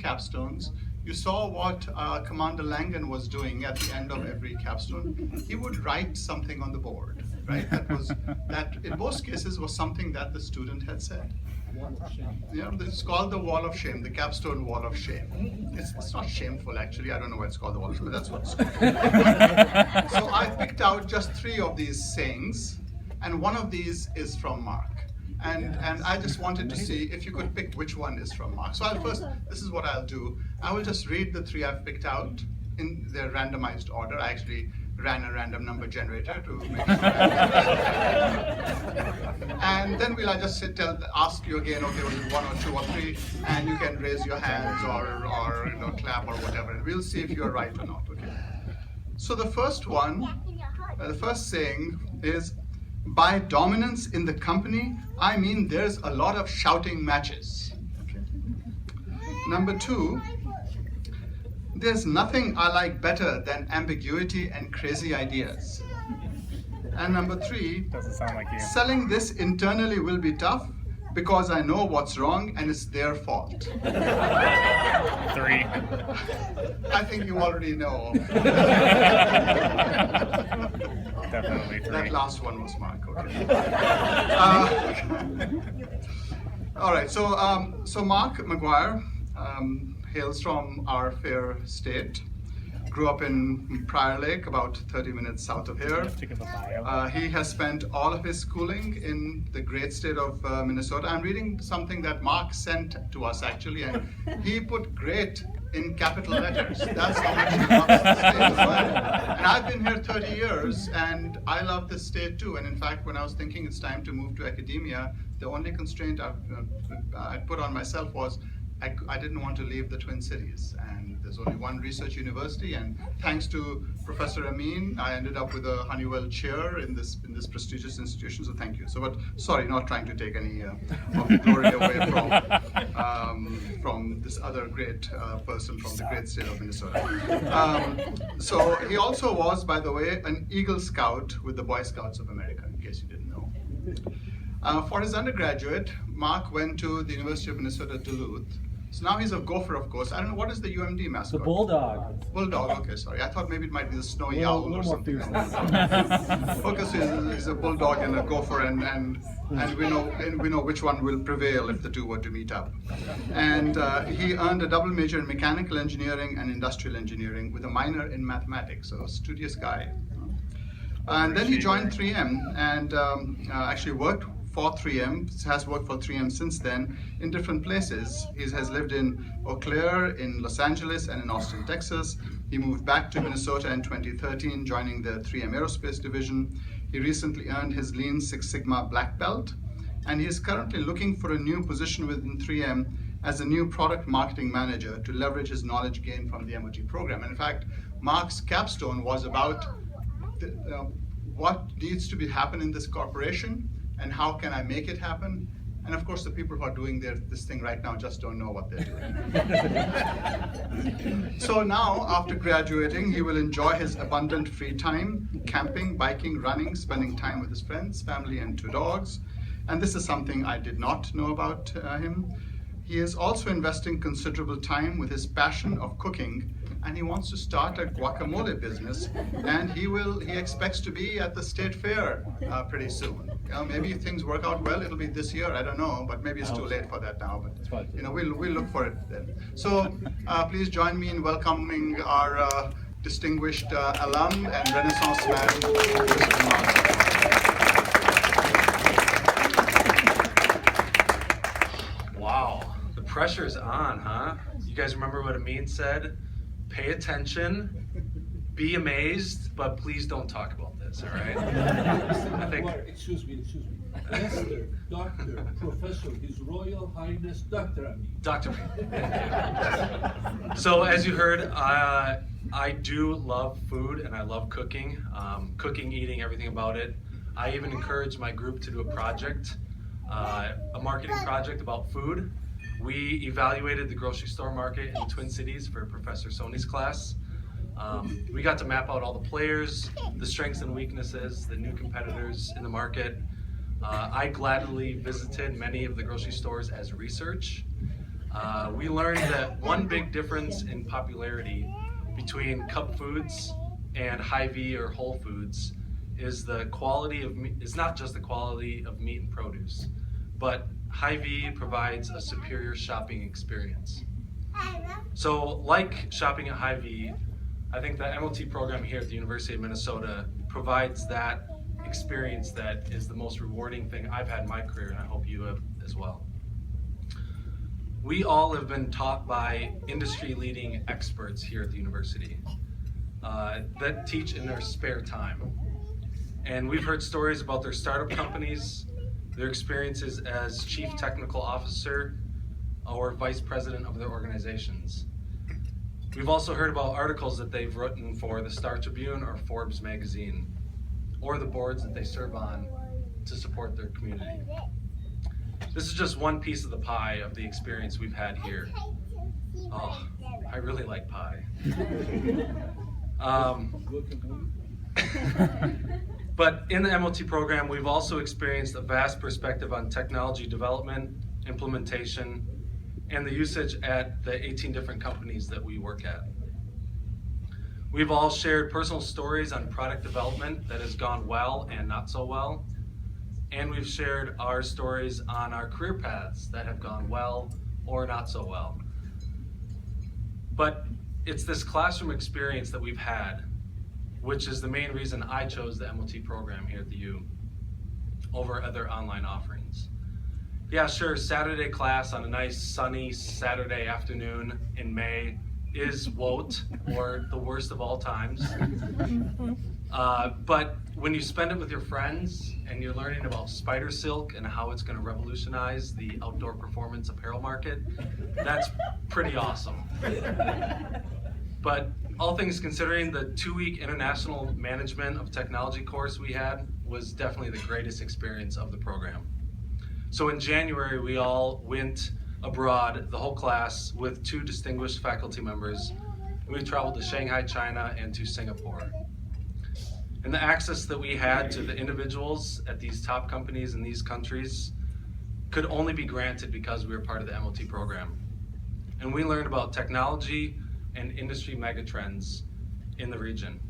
capstones, you saw what Commander Langan was doing at the end of every capstone. He would write something on the board, right? That in most cases was something that the student had said. Yeah, it's called the wall of shame, the capstone wall of shame. It's not shameful, actually. I don't know why it's called the wall of shame, but that's what it's called. So I picked out just 3 of these sayings, and one of these is from Mark. And I just wanted to see if you could pick which one is from Mark. So this is what I'll do. I will just read the 3 I've picked out in their randomized order. I actually ran a random number generator to make sure. And then I just ask you again, okay, was it 1 or 2 or 3? And you can raise your hands or clap or whatever. And we'll see if you're right or not, okay? So the first one, the first saying is, by dominance in the company, I mean there's a lot of shouting matches. Okay. Number 2, there's nothing I like better than ambiguity and crazy ideas. And number 3, doesn't sound like you. Selling this internally will be tough because I know what's wrong and it's their fault. 3. I think you already know. Definitely 3. That last one was Mark, okay. All right, so Mark McGuire hails from our fair state. Grew up in Prior Lake, about 30 minutes south of here. He has spent all of his schooling in the great state of Minnesota. I'm reading something that Mark sent to us, actually, and he put great in capital letters. That's how much he loves the state as well. And I've been here 30 years, and I love this state too. And in fact, when I was thinking it's time to move to academia, the only constraint I put on myself was I didn't want to leave the Twin Cities, and there's only one research university, and thanks to Professor Amin, I ended up with a Honeywell chair in this prestigious institution, so thank you. So, but sorry, not trying to take any of the glory away from this other great person from the great state of Minnesota. So he also was, by the way, an Eagle Scout with the Boy Scouts of America, in case you didn't know. For his undergraduate, Mark went to the University of Minnesota Duluth. So now he's a Gopher, of course. I don't know, what is the UMD mascot? The Bulldog. Bulldog, okay, sorry. I thought maybe it might be the Snowy Owl or something. Focus is a Bulldog and a Gopher, and we know which one will prevail if the two were to meet up. And he earned a double major in mechanical engineering and industrial engineering with a minor in mathematics, so a studious guy. And then he joined 3M and actually worked for 3M, has worked for 3M since then in different places. He has lived in Eau Claire, in Los Angeles, and in Austin, Texas. He moved back to Minnesota in 2013, joining the 3M Aerospace Division. He recently earned his Lean Six Sigma Black Belt, and he is currently looking for a new position within 3M as a new product marketing manager to leverage his knowledge gained from the MOT program. And in fact, Mark's capstone was about what needs to happen in this corporation, and how can I make it happen? And of course, the people who are doing this thing right now just don't know what they're doing. So now, after graduating, he will enjoy his abundant free time, camping, biking, running, spending time with his friends, family, and 2 dogs. And this is something I did not know about him. He is also investing considerable time with his passion of cooking, and he wants to start a guacamole business, and he expects to be at the state fair pretty soon. Maybe if things work out well, it'll be this year, I don't know, but maybe it's too late for that now, but we'll look for it then. So please join me in welcoming our distinguished alum and Renaissance man, Mr. Mark. Wow, the pressure's on, huh? You guys remember what Amin said? Pay attention, be amazed, but please don't talk about this, all right? I think. Excuse me. Master, Doctor, Professor, His Royal Highness, Dr. Amin. Dr. So as you heard, I do love food and I love cooking. Cooking, eating, everything about it. I even encourage my group to do a project, a marketing project about food. We evaluated the grocery store market in the Twin Cities for Professor Sony's class. We got to map out all the players, the strengths and weaknesses, the new competitors in the market. I gladly visited many of the grocery stores as research. We learned that one big difference in popularity between cup foods and Hy-Vee or Whole Foods is the quality of meat. It's not just the quality of meat and produce, but Hy-Vee provides a superior shopping experience. So like shopping at Hy-Vee, I think the MOT program here at the University of Minnesota provides that experience that is the most rewarding thing I've had in my career, and I hope you have as well. We all have been taught by industry-leading experts here at the university that teach in their spare time. And we've heard stories about their startup companies, their experiences as chief technical officer or vice president of their organizations. We've also heard about articles that they've written for the Star Tribune or Forbes magazine, or the boards that they serve on to support their community. This is just one piece of the pie of the experience we've had here. Oh, I really like pie. But in the MOT program, we've also experienced a vast perspective on technology development, implementation, and the usage at the 18 different companies that we work at. We've all shared personal stories on product development that has gone well and not so well. And we've shared our stories on our career paths that have gone well or not so well. But it's this classroom experience that we've had, which is the main reason I chose the MOT program here at the U over other online offerings. Yeah, sure, Saturday class on a nice sunny Saturday afternoon in May is WOT, or the worst of all times. But when you spend it with your friends and you're learning about spider silk and how it's going to revolutionize the outdoor performance apparel market, that's pretty awesome. But all things considering, the 2-week International Management of Technology course we had was definitely the greatest experience of the program. So in January, we all went abroad, the whole class, with 2 distinguished faculty members. And we traveled to Shanghai, China, and to Singapore. And the access that we had to the individuals at these top companies in these countries could only be granted because we were part of the MOT program. And we learned about technology and industry megatrends in the region,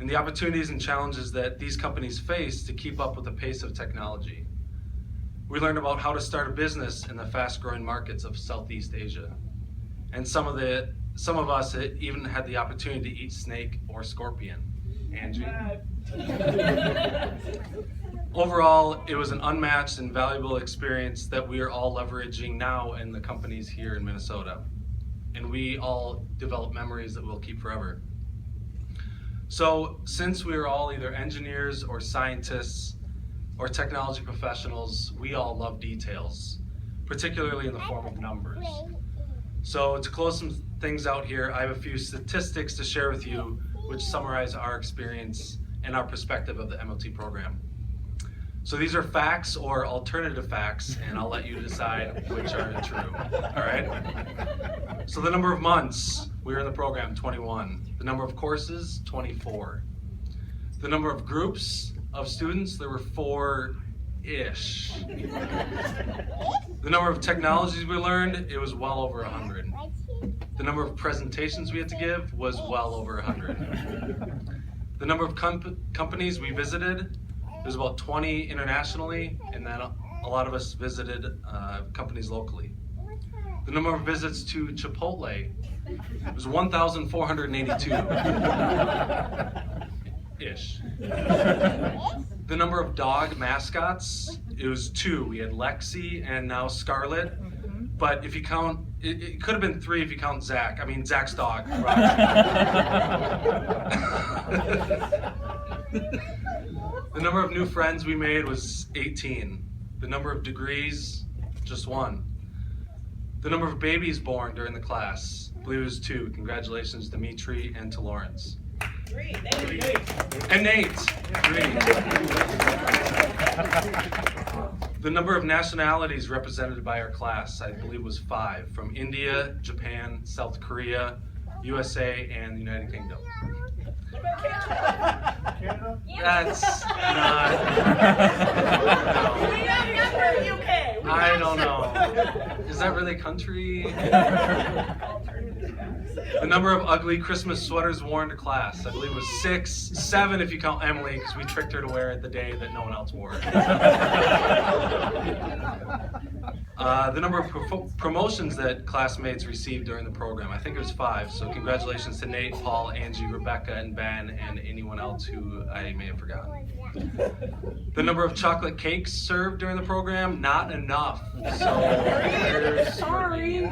and the opportunities and challenges that these companies face to keep up with the pace of technology. We learned about how to start a business in the fast-growing markets of Southeast Asia. And some of us even had the opportunity to eat snake or scorpion. Angie? Overall, it was an unmatched and valuable experience that we are all leveraging now in the companies here in Minnesota. And we all develop memories that we'll keep forever. So since we are all either engineers or scientists or technology professionals, we all love details, particularly in the form of numbers. So to close some things out here, I have a few statistics to share with you which summarize our experience and our perspective of the MOT program. So these are facts or alternative facts, and I'll let you decide which are true, all right? So the number of months we were in the program, 21. The number of courses, 24. The number of groups of students, there were 4-ish. The number of technologies we learned, it was well over 100. The number of presentations we had to give was well over 100. The number of companies we visited, there's about 20 internationally, and then a lot of us visited companies locally. The number of visits to Chipotle was 1,482-ish. The number of dog mascots, it was 2. We had Lexi and now Scarlet. But if you count, it could have been 3 if you count Zach. I mean, Zach's dog. The number of new friends we made was 18. The number of degrees, just 1. The number of babies born during the class, I believe it was 2. Congratulations to Dimitri and to Lawrence. 3. And Nate. 3. The number of nationalities represented by our class, I believe, was 5, from India, Japan, South Korea, USA, and the United Kingdom. Canada? That's not. We outnumber UK. I don't know. Is that really country? The number of ugly Christmas sweaters worn to class, I believe, was 6, 7 if you count Emily, because we tricked her to wear it the day that no one else wore it. The number of promotions that classmates received during the program, I think it was 5. So congratulations to Nate, Paul, Angie, Rebecca, and Ben, and anyone else who I may have forgotten. The number of chocolate cakes served during the program, not enough. So Sorry.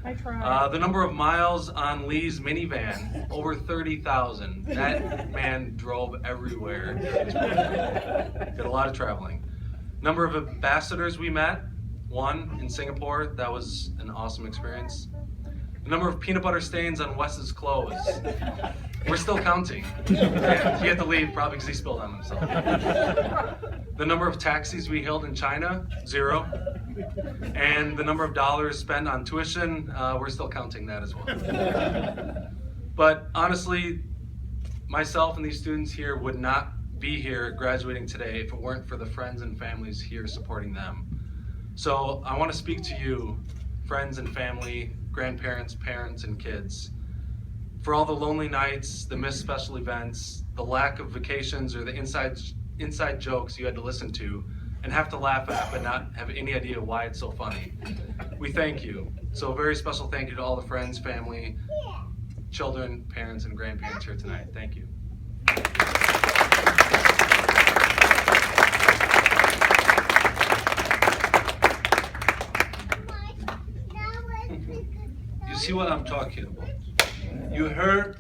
I tried. the number of miles on Lee's minivan, over 30,000. That man drove everywhere. Did a lot of traveling. Number of ambassadors we met, 1 in Singapore. That was an awesome experience. The number of peanut butter stains on Wes's clothes. We're still counting. And he had to leave probably because he spilled on himself. The number of taxis we hailed in China, 0. And the number of dollars spent on tuition, we're still counting that as well. But honestly, myself and these students here would not be here graduating today if it weren't for the friends and families here supporting them. So I want to speak to you, friends and family, grandparents, parents, and kids, for all the lonely nights, the missed special events, the lack of vacations, or the inside jokes you had to listen to and have to laugh at but not have any idea why it's so funny. We thank you. So a very special thank you to all the friends, family, children, parents, and grandparents here tonight. Thank you. You see what I'm talking about? You heard